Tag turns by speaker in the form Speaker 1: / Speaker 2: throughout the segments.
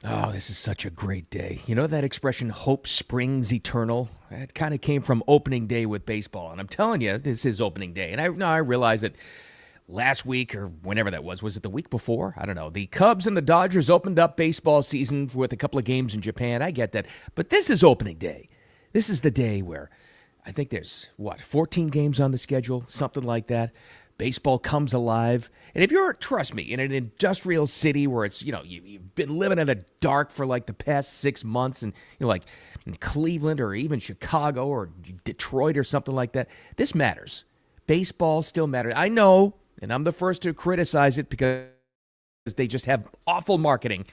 Speaker 1: Oh, this is such a great day. You know that expression, hope springs eternal? It kind of came from opening day with baseball. And I'm telling you, this is opening day. And I realize that last week or whenever that was it the week before? I don't know. The Cubs and the Dodgers opened up baseball season with a couple of games in Japan. I get that. But this is opening day. This is the day where I think there's, 14 games on the schedule, something like that. Baseball comes alive. And if you're, trust me, in an industrial city where it's, you've been living in the dark for like the past 6 months and you're like in Cleveland or even Chicago or Detroit or something like that, this matters. Baseball still matters. I know, and I'm the first to criticize it because they just have awful marketing.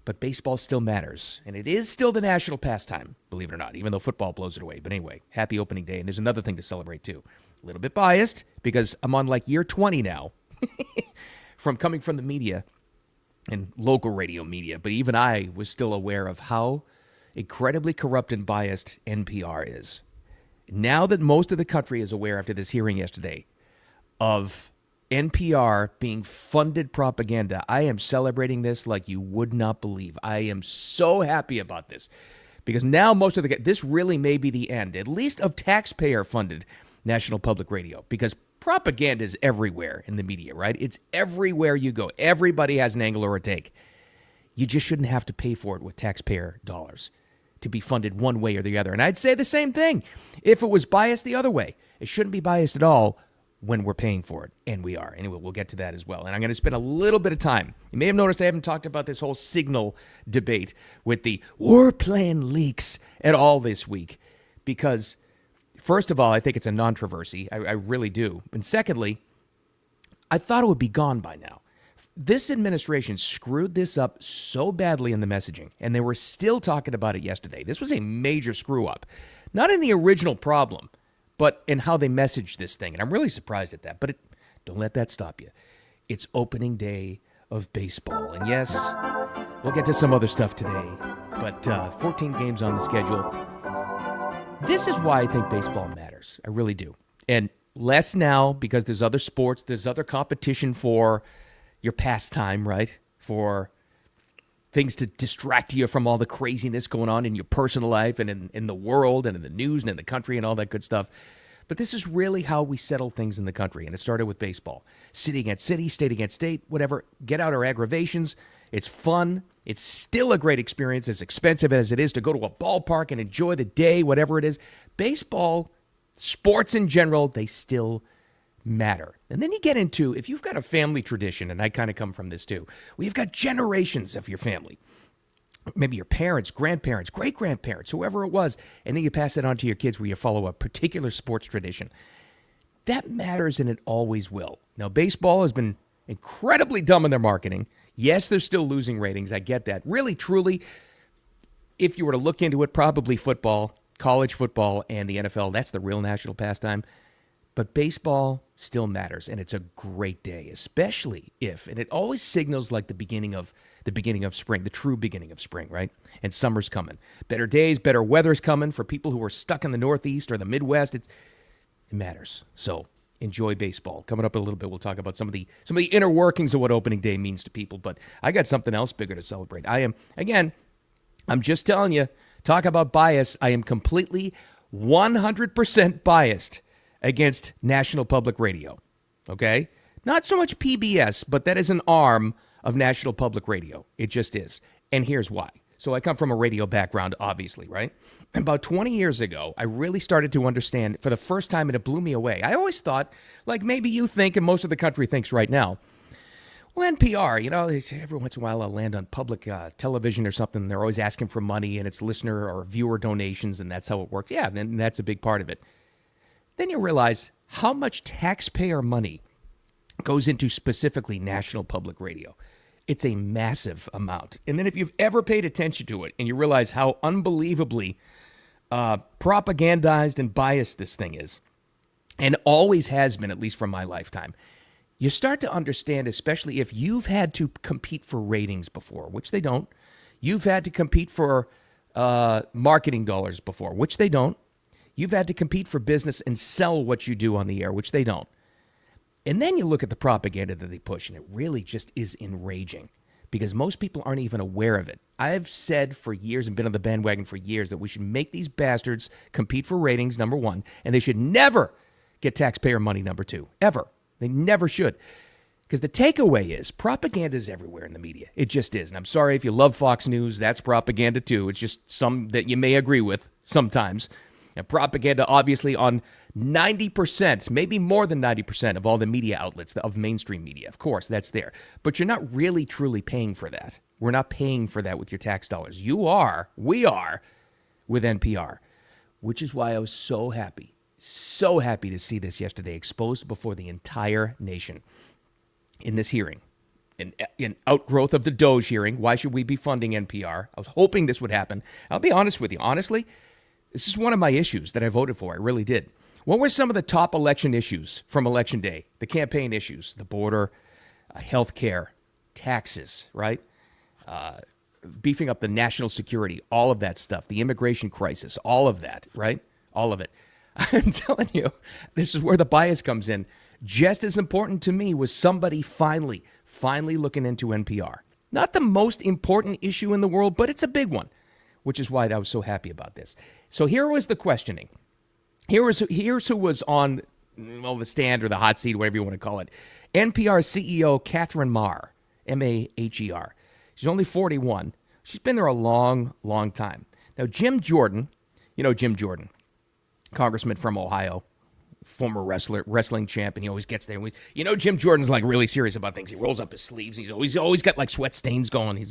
Speaker 1: But baseball still matters, and it is still the national pastime, believe it or not, even though football blows it away. But anyway, happy opening day, and there's another thing to celebrate, too. A little bit biased, because I'm on, like, year 20 now from coming from the media and local radio media, but even I was still aware of how incredibly corrupt and biased NPR is. Now that most of the country is aware after this hearing yesterday of NPR being funded propaganda, I am celebrating this like you would not believe. I am so happy about this because now this really may be the end, at least of taxpayer-funded National Public Radio, because propaganda is everywhere in the media, right? It's everywhere you go. Everybody has an angle or a take. You just shouldn't have to pay for it with taxpayer dollars to be funded one way or the other. And I'd say the same thing if it was biased the other way. It shouldn't be biased at all when we're paying for it, and we are. Anyway, we'll get to that as well. And I'm going to spend a little bit of time. You may have noticed I haven't talked about this whole signal debate with the war plan leaks at all this week because, first of all, I think it's a non-controversy. I really do. And secondly, I thought it would be gone by now. This administration screwed this up so badly in the messaging, and they were still talking about it yesterday. This was a major screw-up. Not in the original problem, but in how they message this thing. And I'm really surprised at that. But don't let that stop you. It's opening day of baseball. And yes, we'll get to some other stuff today. But 14 games on the schedule. This is why I think baseball matters. I really do. And less now because there's other sports. There's other competition for your pastime, right? For things to distract you from all the craziness going on in your personal life and in the world and in the news and in the country and all that good stuff. But this is really how we settle things in the country. And it started with baseball. City against city, state against state, whatever. Get out our aggravations. It's fun. It's still a great experience, as expensive as it is to go to a ballpark and enjoy the day, whatever it is. Baseball, sports in general, they still matter. And then you get into, if you've got a family tradition, and I kind of come from this too, well, you've got generations of your family, maybe your parents, grandparents, great-grandparents, whoever it was, and then you pass it on to your kids where you follow a particular sports tradition. That matters, and it always will. Now, baseball has been incredibly dumb in their marketing. Yes, they're still losing ratings. I get that. Really, truly, if you were to look into it, probably football, college football, and the NFL, that's the real national pastime. But baseball still matters, and it's a great day, especially if, and it always signals like the beginning of spring, the true beginning of spring, right? And summer's coming. Better days, better weather's coming for people who are stuck in the Northeast or the Midwest. It matters. So enjoy baseball. Coming up in a little bit, we'll talk about some of the inner workings of what opening day means to people. But I got something else bigger to celebrate. I'm just telling you, talk about bias. I am completely 100% biased against National Public Radio, okay? Not so much PBS, but that is an arm of National Public Radio. It just is. And here's why. So I come from a radio background, obviously, right? About 20 years ago, I really started to understand for the first time, and it blew me away. I always thought, like maybe you think and most of the country thinks right now, well, NPR, every once in a while I'll land on public television or something. They're always asking for money, and it's listener or viewer donations, and that's how it works. Yeah, and that's a big part of it. Then you realize how much taxpayer money goes into specifically National Public Radio. It's a massive amount. And then if you've ever paid attention to it and you realize how unbelievably propagandized and biased this thing is, and always has been, at least from my lifetime, you start to understand, especially if you've had to compete for ratings before, which they don't. You've had to compete for marketing dollars before, which they don't. You've had to compete for business and sell what you do on the air, which they don't. And then you look at the propaganda that they push, and it really just is enraging. because most people aren't even aware of it. I've said for years and been on the bandwagon for years that we should make these bastards compete for ratings, number one, and they should never get taxpayer money, number two, ever. They never should. Because the takeaway is propaganda is everywhere in the media. It just is. And I'm sorry if you love Fox News, that's propaganda too. It's just some that you may agree with sometimes. And propaganda, obviously, on 90%, maybe more than 90% of all the media outlets, of mainstream media. Of course, that's there. But you're not really, truly paying for that. We're not paying for that with your tax dollars. You are, we are, with NPR, which is why I was so happy to see this yesterday exposed before the entire nation in this hearing. In outgrowth of the Doge hearing, why should we be funding NPR? I was hoping this would happen. I'll be honest with you. Honestly, this is one of my issues that I voted for. I really did. What were some of the top election issues from Election Day? The campaign issues, the border, health care, taxes, right? Beefing up the national security, all of that stuff, the immigration crisis, all of that, right? All of it. I'm telling you, this is where the bias comes in. Just as important to me was somebody finally looking into NPR. Not the most important issue in the world, but it's a big one, which is why I was so happy about this. So here was the questioning. Here's who was on, the stand or the hot seat, whatever you want to call it. NPR CEO Catherine Maher, M-A-H-E-R. She's only 41. She's been there a long, long time. Now, Jim Jordan, Jim Jordan, congressman from Ohio, former wrestling champ, and he always gets there. Jim Jordan's like really serious about things. He rolls up his sleeves. He's always got like sweat stains going.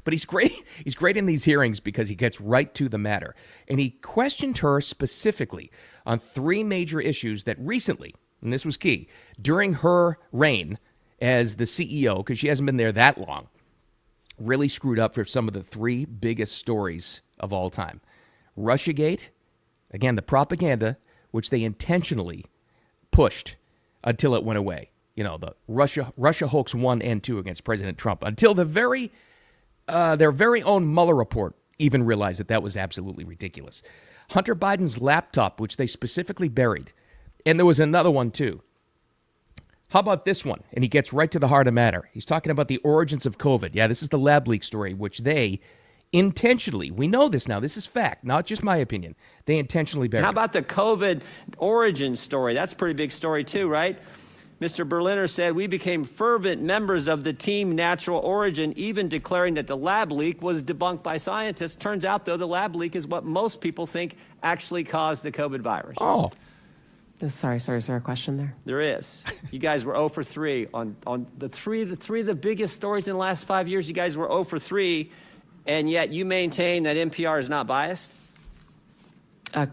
Speaker 1: But he's great. He's great in these hearings because he gets right to the matter. And he questioned her specifically on three major issues that recently, and this was key, during her reign as the CEO, because she hasn't been there that long, really screwed up for some of the three biggest stories of all time. Russiagate, again, the propaganda, which they intentionally pushed until it went away. The Russia hoax 1 and 2 against President Trump, until their very own Mueller report even realized that was absolutely ridiculous. Hunter Biden's laptop, which they specifically buried. And there was another one, too. How about this one? And he gets right to the heart of matter. He's talking about the origins of COVID. Yeah, this is the lab leak story, which they intentionally, we know this now, this is fact, not just my opinion, they intentionally buried.
Speaker 2: How about the COVID origin story? That's a pretty big story too, right? Mr. Berliner said, we became fervent members of the team Natural Origin, even declaring that the lab leak was debunked by scientists. Turns out, though, the lab leak is what most people think actually caused the COVID virus.
Speaker 3: Oh. Sorry, is there a question there?
Speaker 2: There is. You guys were 0 for 3 on the three of the biggest stories in the last 5 years. You guys were 0 for 3. And yet you maintain that NPR is not biased?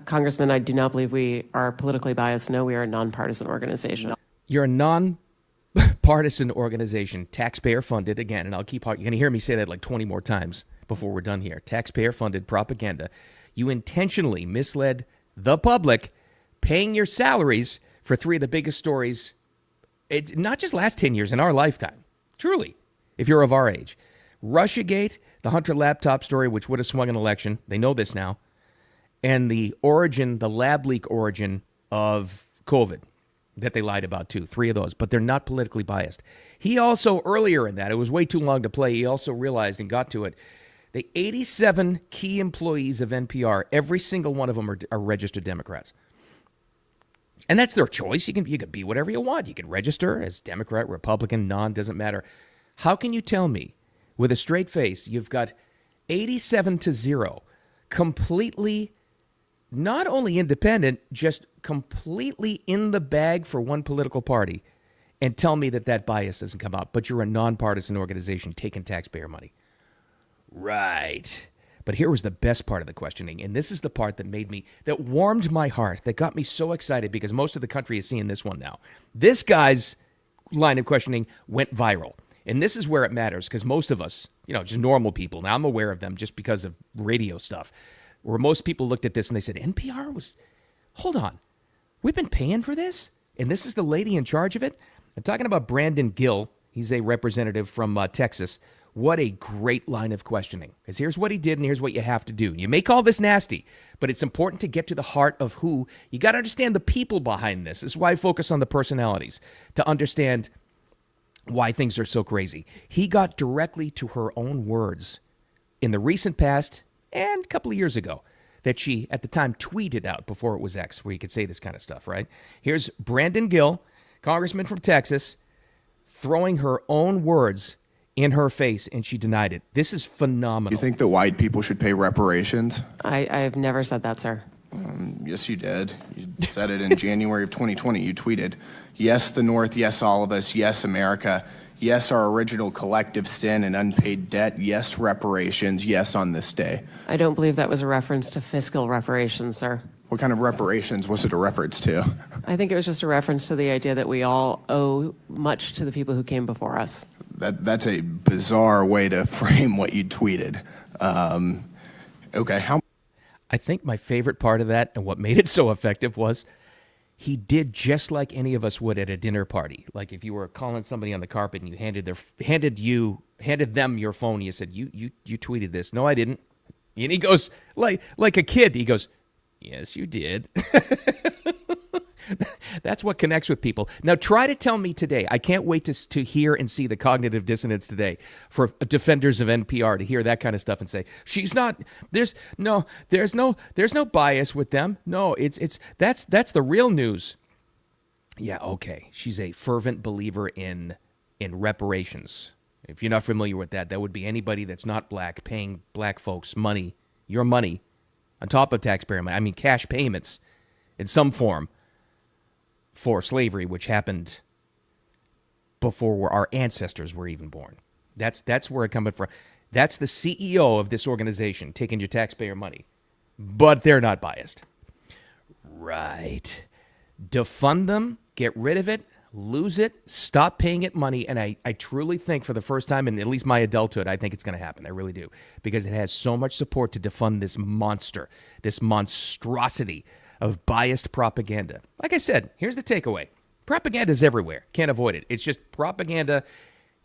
Speaker 3: Congressman, I do not believe we are politically biased. No, we are a nonpartisan organization.
Speaker 1: You're a nonpartisan organization, taxpayer funded, again, and you're going to hear me say that like 20 more times before we're done here. Taxpayer funded propaganda. You intentionally misled the public, paying your salaries for three of the biggest stories. It's not just last 10 years, in our lifetime. Truly, if you're of our age. Russiagate, the Hunter laptop story, which would have swung an election. They know this now. And the lab leak origin of COVID that they lied about too. Three of those, but they're not politically biased. He also, earlier in that, it was way too long to play, he also realized and got to it, the 87 key employees of NPR, every single one of them are registered Democrats. And that's their choice. You can be whatever you want. You can register as Democrat, Republican, doesn't matter. How can you tell me with a straight face, you've got 87-0, completely, not only independent, just completely in the bag for one political party, and tell me that bias doesn't come out, but you're a nonpartisan organization taking taxpayer money. Right. But here was the best part of the questioning, and this is the part that warmed my heart, that got me so excited, because most of the country is seeing this one now. This guy's line of questioning went viral. And this is where it matters, because most of us, just normal people, now I'm aware of them just because of radio stuff, where most people looked at this and they said, NPR hold on, we've been paying for this? And this is the lady in charge of it? I'm talking about Brandon Gill. He's a representative from Texas. What a great line of questioning, because here's what he did and here's what you have to do. You may call this nasty, but it's important to get to the heart of who. You got to understand the people behind this. This is why I focus on the personalities, to understand why things are so crazy. He got directly to her own words in the recent past and a couple of years ago that she, at the time, tweeted out before it was X, where you could say this kind of stuff, right? Here's Brandon Gill, congressman from Texas, throwing her own words in her face, and she denied it. This is phenomenal.
Speaker 4: You think that white people should pay reparations?
Speaker 3: I've never said that, sir.
Speaker 4: Yes, you did. You said it in January of 2020. You tweeted, yes, the North, yes, all of us, yes, America, yes, our original collective sin and unpaid debt, yes, reparations, yes, on this day.
Speaker 3: I don't believe that was a reference to fiscal reparations, sir.
Speaker 4: What kind of reparations was it a reference to?
Speaker 3: I think it was just a reference to the idea that we all owe much to the people who came before us.
Speaker 4: That's a bizarre way to frame what you tweeted. Okay,
Speaker 1: I think my favorite part of that and what made it so effective was he did just like any of us would at a dinner party. Like if you were calling somebody on the carpet and you handed them your phone, you said, you tweeted this. No, I didn't. And he goes, like a kid, he goes, yes, you did. That's what connects with people. Now, try to tell me today. I can't wait to hear and see the cognitive dissonance today for defenders of NPR to hear that kind of stuff and say, she's not, there's no bias with them. No, that's the real news. Yeah, okay. She's a fervent believer in reparations. If you're not familiar with that, that would be anybody that's not black paying black folks money, your money, on top of taxpayer money. I mean, cash payments in some form for slavery, which happened before our ancestors were even born. That's where it comes from. That's the CEO of this organization taking your taxpayer money, but they're not biased. Right. Defund them, get rid of it, lose it, stop paying it money, and I truly think for the first time in at least my adulthood, I think it's going to happen. I really do, because it has so much support to defund this monster, this monstrosity of biased propaganda. Like I said, here's the takeaway. Propaganda is everywhere. Can't avoid it. It's just propaganda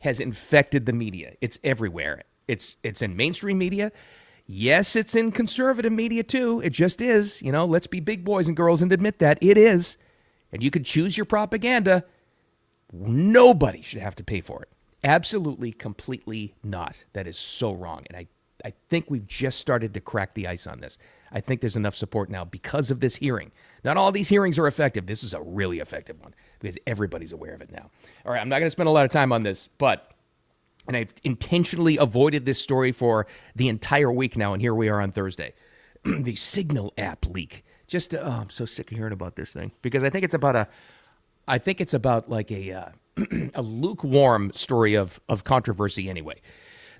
Speaker 1: has infected the media. It's everywhere. It's in mainstream media. Yes, it's in conservative media too. It just is. You know, let's be big boys and girls and admit that. It is. And you could choose your propaganda. Nobody should have to pay for it. Absolutely, completely not. That is so wrong. And I think we've just started to crack the ice on this. I think there's enough support now because of this hearing. Not all these hearings are effective. This is a really effective one because everybody's aware of it now. All right, I'm not going to spend a lot of time on this, and I've intentionally avoided this story for the entire week now, and here we are on Thursday. The Signal app leak. I'm so sick of hearing about this thing because I think it's about like a lukewarm story of controversy anyway.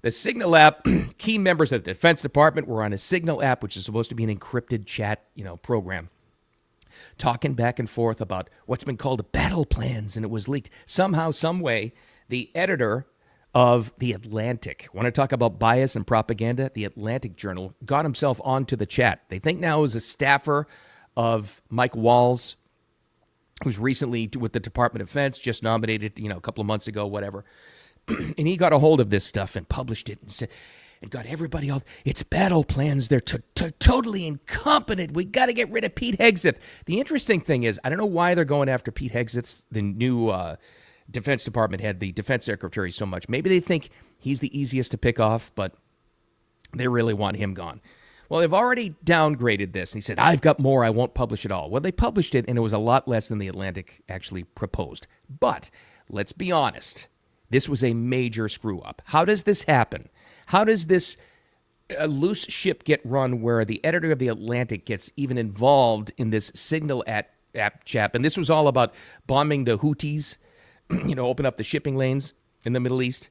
Speaker 1: The Signal app, key members of the Defense Department were on a Signal app, which is supposed to be an encrypted chat, program, talking back and forth about what's been called battle plans, and it was leaked. Somehow, some way, the editor of The Atlantic, want to talk about bias and propaganda, The Atlantic Journal, got himself onto the chat. They think now is a staffer of Mike Walls, who's recently with the Department of Defense, just nominated, a couple of months ago, whatever. And he got a hold of this stuff and published it and said, and got everybody off. It's battle plans. They're totally incompetent. We got to get rid of Pete Hegseth. The interesting thing is, I don't know why they're going after Pete Hegseth, the new Defense Department head, the defense secretary, so much. Maybe they think he's the easiest to pick off, but they really want him gone. Well, they've already downgraded this. And he said, I've got more. I won't publish it all. Well, they published it, and it was a lot less than The Atlantic actually proposed. But let's be honest. This was a major screw-up. How does this happen? How does this loose ship get run where the editor of The Atlantic gets even involved in this Signal app chap? And this was all about bombing the Houthis, open up the shipping lanes in the Middle East.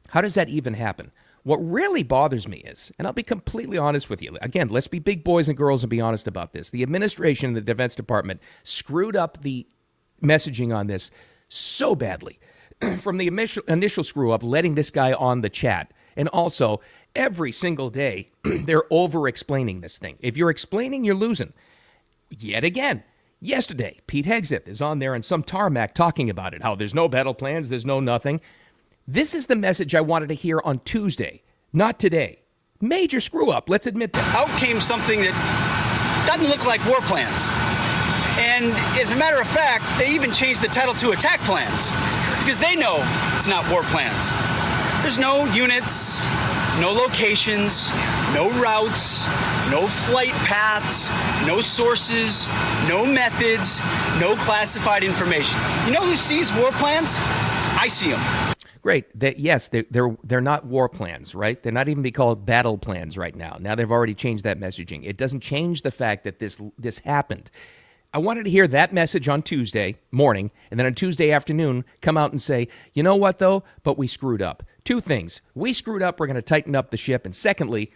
Speaker 1: How does that even happen? What really bothers me is, and I'll be completely honest with you, again, let's be big boys and girls and be honest about this. The administration, the Defense Department, screwed up the messaging on this so badly. From the initial screw up, letting this guy on the chat. And also, every single day, they're over-explaining this thing. If you're explaining, you're losing. Yet again, yesterday, Pete Hegseth is on there on some tarmac talking about it, how there's no battle plans, there's no nothing. This is the message I wanted to hear on Tuesday, not today. Major screw up, let's admit that.
Speaker 5: Out came something that doesn't look like war plans. And as a matter of fact, they even changed the title to attack plans. because they know it's not war plans. There's no units, no locations, no routes, no flight paths, no sources, no methods, no classified information. You know who sees war plans? I see them.
Speaker 1: Great. Yes, they're not war plans, right? They're not even be called battle plans right now. Now they've already changed that messaging. It doesn't change the fact that this happened. I wanted to hear that message on Tuesday morning, and then on Tuesday afternoon come out and say, you know what, though? But we screwed up. Two things. We screwed up. We're going to tighten up the ship. And secondly,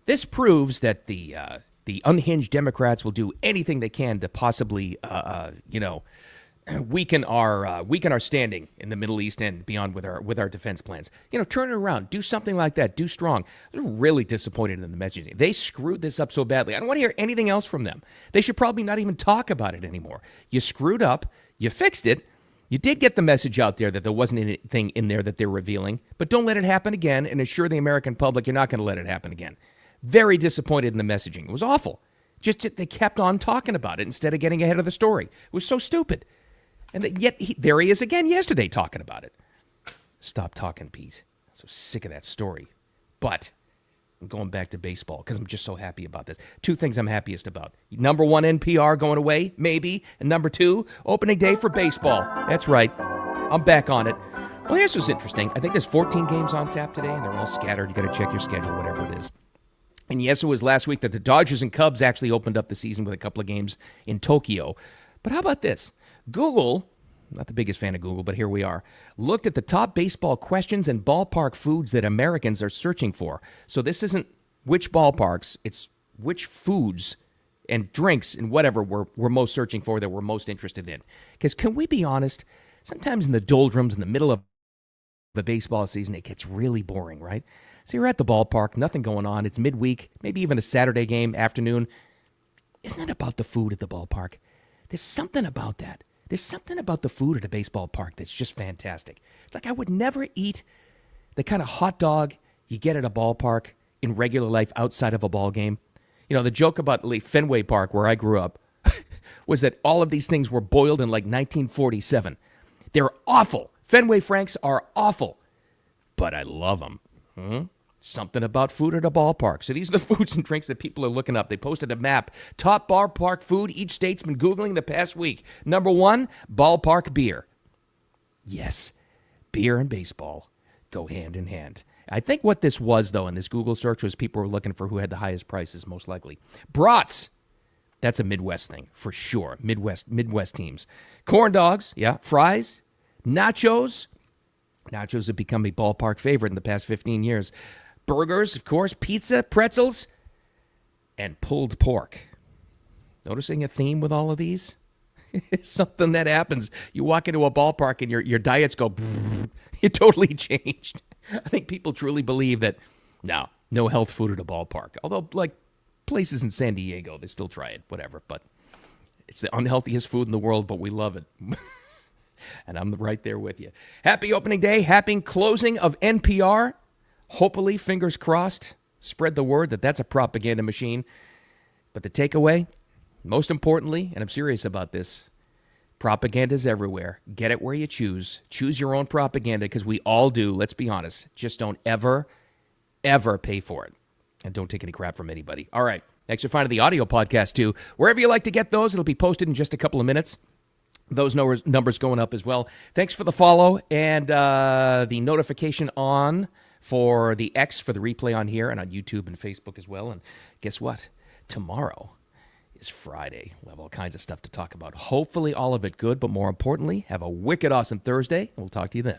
Speaker 1: this proves that the unhinged Democrats will do anything they can to possibly, weaken our standing in the Middle East and beyond with our defense plans. Turn it around. Do something like that. Do strong. I'm really disappointed in the messaging. They screwed this up so badly. I don't want to hear anything else from them. They should probably not even talk about it anymore. You screwed up. You fixed it. You did get the message out there that there wasn't anything in there that they're revealing, but don't let it happen again and assure the American public you're not going to let it happen again. Very disappointed in the messaging. It was awful. Just they kept on talking about it instead of getting ahead of the story. It was so stupid. And yet there he is again yesterday talking about it. Stop talking, Pete. I'm so sick of that story. But I'm going back to baseball because I'm just so happy about this. Two things I'm happiest about. Number one, NPR going away, maybe. And number two, opening day for baseball. That's right. I'm back on it. Well, here's what's interesting. I think there's 14 games on tap today, and they're all scattered. You got to check your schedule, whatever it is. And yes, it was last week that the Dodgers and Cubs actually opened up the season with a couple of games in Tokyo. But how about this? Google, not the biggest fan of Google, but here we are, looked at the top baseball questions and ballpark foods that Americans are searching for. So this isn't which ballparks, it's which foods and drinks and whatever we're most searching for, that we're most interested in. Because can we be honest, sometimes in the doldrums in the middle of the baseball season, it gets really boring, right? So you're at the ballpark, nothing going on, it's midweek, maybe even a Saturday game, afternoon. Isn't it about the food at the ballpark? There's something about that. There's something about the food at a baseball park that's just fantastic. Like, I would never eat the kind of hot dog you get at a ballpark in regular life outside of a ball game. The joke about Fenway Park, where I grew up, was that all of these things were boiled in like 1947. They're awful. Fenway Franks are awful, but I love them. Something about food at a ballpark. So these are the foods and drinks that people are looking up. They posted a map. Top ballpark food each state's been Googling the past week. Number one, ballpark beer. Yes, beer and baseball go hand in hand. I think what this was, though, in this Google search was people were looking for who had the highest prices, most likely. Brats. That's a Midwest thing, for sure. Midwest teams. Corn dogs, yeah. Fries. Nachos. Nachos have become a ballpark favorite in the past 15 years. Burgers, of course, pizza, pretzels, and pulled pork. Noticing a theme with all of these? It's something that happens. You walk into a ballpark and your diets go, you're totally changed. I think people truly believe that, no health food at a ballpark. Although, like places in San Diego, they still try it, whatever. But it's the unhealthiest food in the world, but we love it. And I'm right there with you. Happy opening day. Happy closing of NPR. Hopefully, fingers crossed, spread the word that that's a propaganda machine. But the takeaway, most importantly, and I'm serious about this, propaganda's everywhere. Get it where you choose. Choose your own propaganda, because we all do. Let's be honest. Just don't ever pay for it. And don't take any crap from anybody. All right. Thanks for finding the audio podcast, too. Wherever you like to get those, it'll be posted in just a couple of minutes. Those numbers going up as well. Thanks for the follow and the notification on for the X for the replay on here and on YouTube and Facebook as well. And guess what? Tomorrow is Friday. We'll have all kinds of stuff to talk about. Hopefully all of it good, but more importantly, have a wicked awesome Thursday. And we'll talk to you then.